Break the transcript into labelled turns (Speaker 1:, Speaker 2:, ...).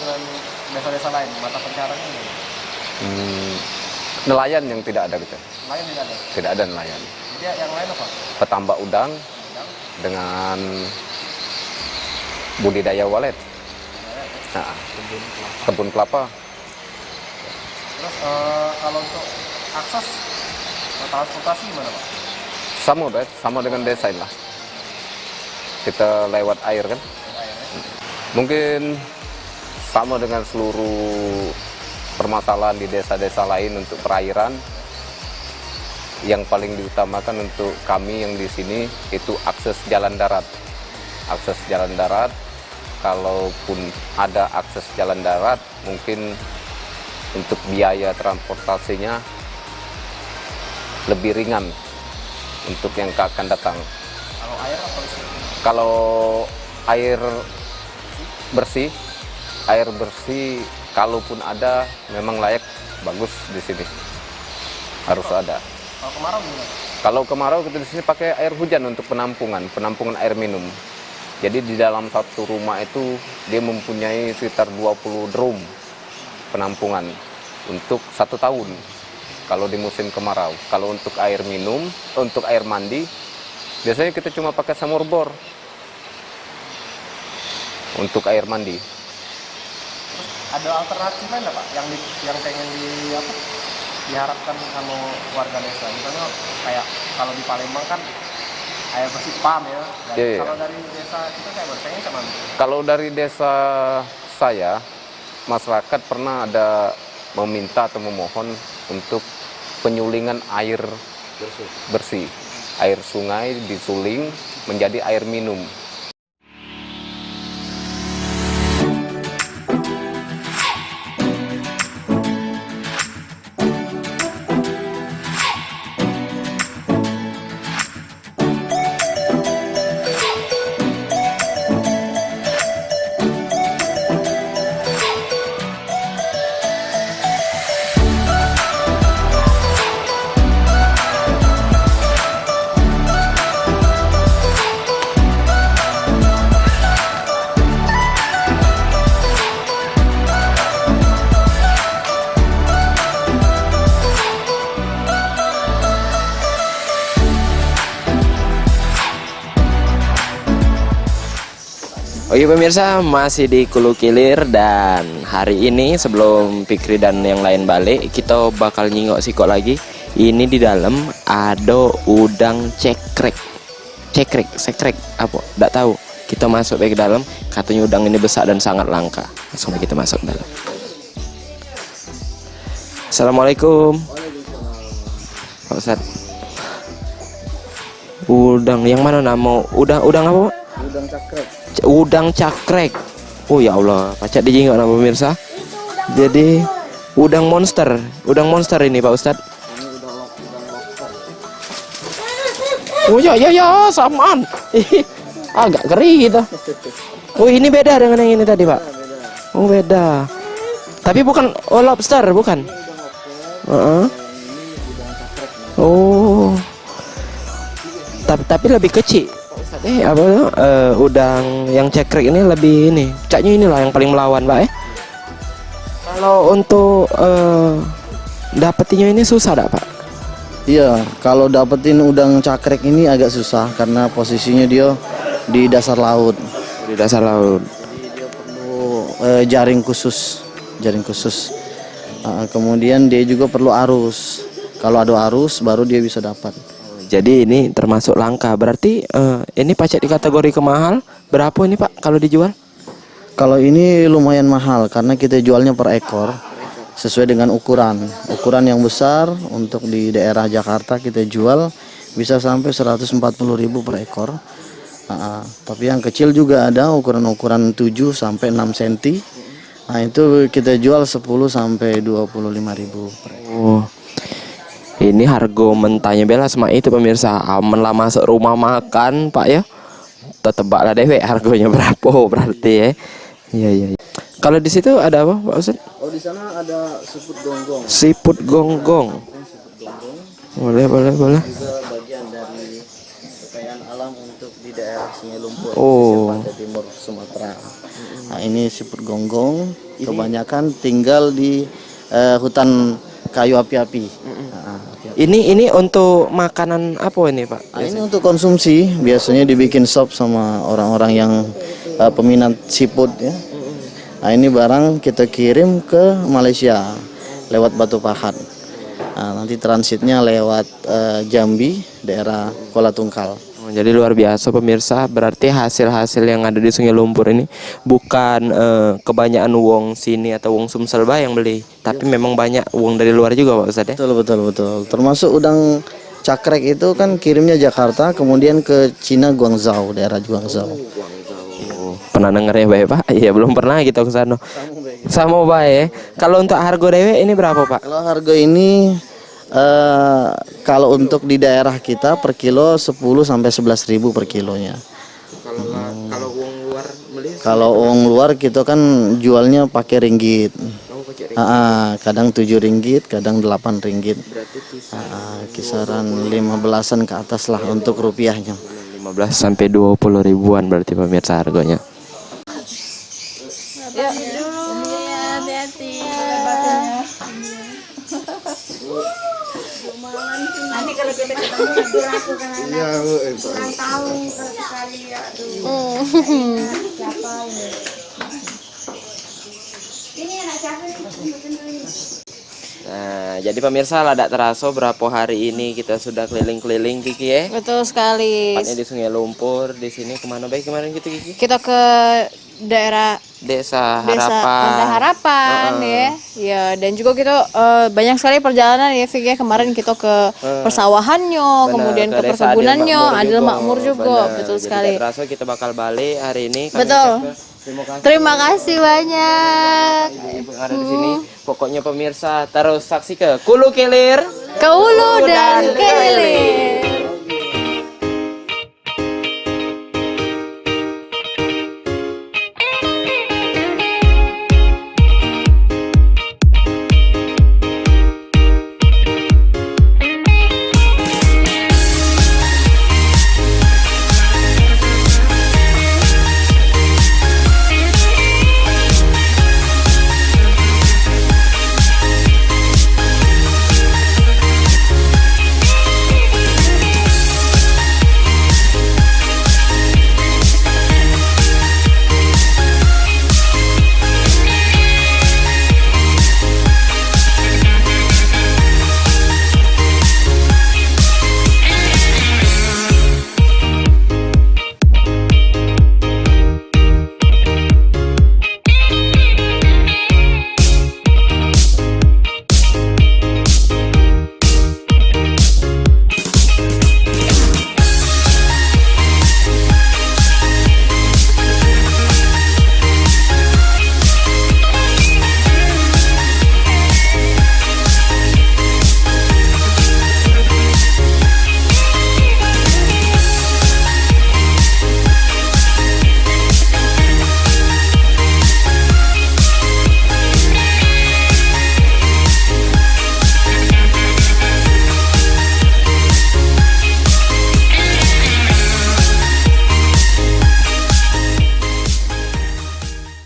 Speaker 1: dengan desa-desa lain? Mata pencariannya gimana?
Speaker 2: Nelayan yang tidak ada gitu.
Speaker 1: Lain tidak ada.
Speaker 2: Tidak ada nelayan.
Speaker 1: Jadi yang lain apa?
Speaker 2: Petambak udang
Speaker 1: Udang,
Speaker 2: dengan budidaya walet. Nah, kebun kelapa.
Speaker 1: Terus kalau untuk akses transportasi gimana Pak?
Speaker 2: Sama, Pak. Sama dengan desa ini lah. Kita lewat air kan.
Speaker 1: Airnya?
Speaker 2: Mungkin sama dengan seluruh permasalahan di desa-desa lain untuk perairan. Yang paling diutamakan untuk kami yang di sini itu akses jalan darat. Akses jalan darat, kalaupun ada akses jalan darat, mungkin untuk biaya transportasinya lebih ringan untuk yang akan datang.
Speaker 1: Kalau air apa sih?
Speaker 2: Kalau air bersih, kalaupun ada, memang layak, bagus di sini. Harus ada.
Speaker 1: Kalau kemarau gimana?
Speaker 2: Kalau kemarau kita di sini pakai air hujan untuk penampungan air minum. Jadi di dalam satu rumah itu dia mempunyai sekitar 20 drum penampungan untuk 1 tahun. Kalau di musim kemarau. Kalau untuk air minum, untuk air mandi, biasanya kita cuma pakai sumur bor untuk air mandi.
Speaker 1: Ada alternatif lain nggak Pak yang pengen diharapkan sama warga desa? Misalnya kayak kalau di Palembang kan air bersih PAM ya. Dan
Speaker 2: Iya.
Speaker 1: kalau dari desa kita kayak pengen sama.
Speaker 2: Kalau dari desa saya, masyarakat pernah ada meminta atau memohon untuk penyulingan air bersih. Air sungai disuling menjadi air minum.
Speaker 3: Oke pemirsa, masih di Kulu Kilir, dan hari ini sebelum Fikri dan yang lain balik, kita bakal nyingok sikok lagi. Ini di dalam ada udang cekrek, apa? Nggak tahu. Kita masuk ke dalam, katanya udang ini besar dan sangat langka. Langsung kita masuk ke dalam. Assalamualaikum. Pak Ustadz. Udang yang mana nama? Udang apa? Pak?
Speaker 1: Udang cakrek.
Speaker 3: Udang cakrek. Oh ya Allah, pacak dijingok nama pemirsa. Jadi udang monster ini Pak Ustadz.
Speaker 1: Ini udang lobster.
Speaker 3: Oh ya samaan. Agak keri gitu. Oh ini beda dengan yang ini tadi Pak.
Speaker 1: Beda.
Speaker 3: Oh beda. Tapi bukan lobster bukan.
Speaker 1: Ini udang lobster. Ini udang cakrek.
Speaker 3: Oh. Tapi lebih kecil. Udang yang cekrek ini lebih ini. Caknya inilah yang paling melawan, Pak. Kalau untuk dapetinnya ini susah, Pak?
Speaker 4: Iya, kalau dapetin udang cakrek ini agak susah karena posisinya dia di dasar laut.
Speaker 3: Di dasar laut.
Speaker 4: Jadi dia perlu jaring khusus. Kemudian dia juga perlu arus. Kalau ada arus baru dia bisa dapat.
Speaker 3: Jadi ini termasuk langka. Berarti ini pacak di kategori kemahal. Berapa ini Pak kalau dijual?
Speaker 4: Kalau ini lumayan mahal karena kita jualnya per ekor sesuai dengan ukuran. Ukuran yang besar untuk di daerah Jakarta kita jual bisa sampai 140.000 per ekor. Tapi yang kecil juga ada ukuran 7 sampai 6 cm. Nah, itu kita jual 10 sampai 25.000 per ekor.
Speaker 3: Oh. Ini harga mentahnya bela sama itu pemirsa. Aman lah masuk rumah makan Pak ya. Tetebaklah dewek harganya berapa berarti ya. Iya. Kalau di situ ada apa Pak Ustadz?
Speaker 4: Oh, di sana ada siput gonggong.
Speaker 3: Siput gonggong. Boleh.
Speaker 4: Juga bagian dari kekayaan alam untuk di daerah Sungai Lumpur,
Speaker 3: Oh.
Speaker 4: Pantai Timur Sumatera. Nah, ini siput gonggong. Kebanyakan tinggal di hutan kayu api-api. Nah,
Speaker 3: Ini untuk makanan apa ini Pak?
Speaker 4: nah, ini untuk konsumsi, biasanya dibikin sop sama orang-orang yang peminat seafood ya. Nah, ini barang kita kirim ke Malaysia lewat Batu Pahat. Nah, nanti transitnya lewat Jambi, daerah Kuala Tungkal.
Speaker 3: Oh, jadi luar biasa pemirsa, berarti hasil-hasil yang ada di Sungai Lumpur ini bukan kebanyakan wong sini atau wong Sumsel yang beli, tapi memang banyak wong dari luar juga Pak Ustadz ya?
Speaker 4: Betul, betul, betul. Termasuk udang cakrek itu kan kirimnya Jakarta, kemudian ke Cina, Guangzhou, daerah Guangzhou.
Speaker 3: Oh, pernah denger ya Pak? Iya belum pernah kita ke sana. Sama Pak ya. Kalau untuk harga dewe ini berapa Pak?
Speaker 4: Kalau harga ini kalau untuk di daerah kita per kilo 10 sampai 11.000 per kilonya.
Speaker 3: Kalau wong luar beli?
Speaker 4: Kalau uang luar kita kan jualnya pakai ringgit. Kadang 7 ringgit, kadang 8 ringgit. Kisaran 15-an ke atas lah untuk rupiahnya.
Speaker 3: 15 sampai 20 ribuan berarti pemirsa harganya.
Speaker 5: Hati-hati. Nanti kalau kita ketemu hadir aku kan anak kurang tahu kalau sekali ya siapa ini anak siapa nih.
Speaker 3: Nah, jadi pemirsa Ladak Teraso berapa hari ini kita sudah keliling-keliling Kiki ya?
Speaker 5: Betul sekali.
Speaker 3: Tepatnya di Sungai Lumpur, di sini kemana baik kemarin gitu Kiki?
Speaker 5: Kita ke daerah
Speaker 3: Desa
Speaker 5: Desa
Speaker 3: Harapan.
Speaker 5: Pantai Harapan ya. Ya, dan juga kita banyak sekali perjalanan ya Fik ya. Kemarin kita ke persawahannya,
Speaker 3: Benar,
Speaker 5: kemudian ke
Speaker 3: Desa
Speaker 5: perkebunannya, Adil
Speaker 3: juga.
Speaker 5: Makmur juga.
Speaker 3: Benar.
Speaker 5: Betul
Speaker 3: Jadi
Speaker 5: sekali.
Speaker 3: Ladak Teraso kita bakal balik hari ini. Kami
Speaker 5: Betul.
Speaker 3: ucapkan terima kasih
Speaker 5: Terima kasih banyak.
Speaker 3: ibu-ibu yang ada di sini. Pokoknya pemirsa terus saksi ke Kulu Kilir.
Speaker 5: Ke hulu dan ke hilir.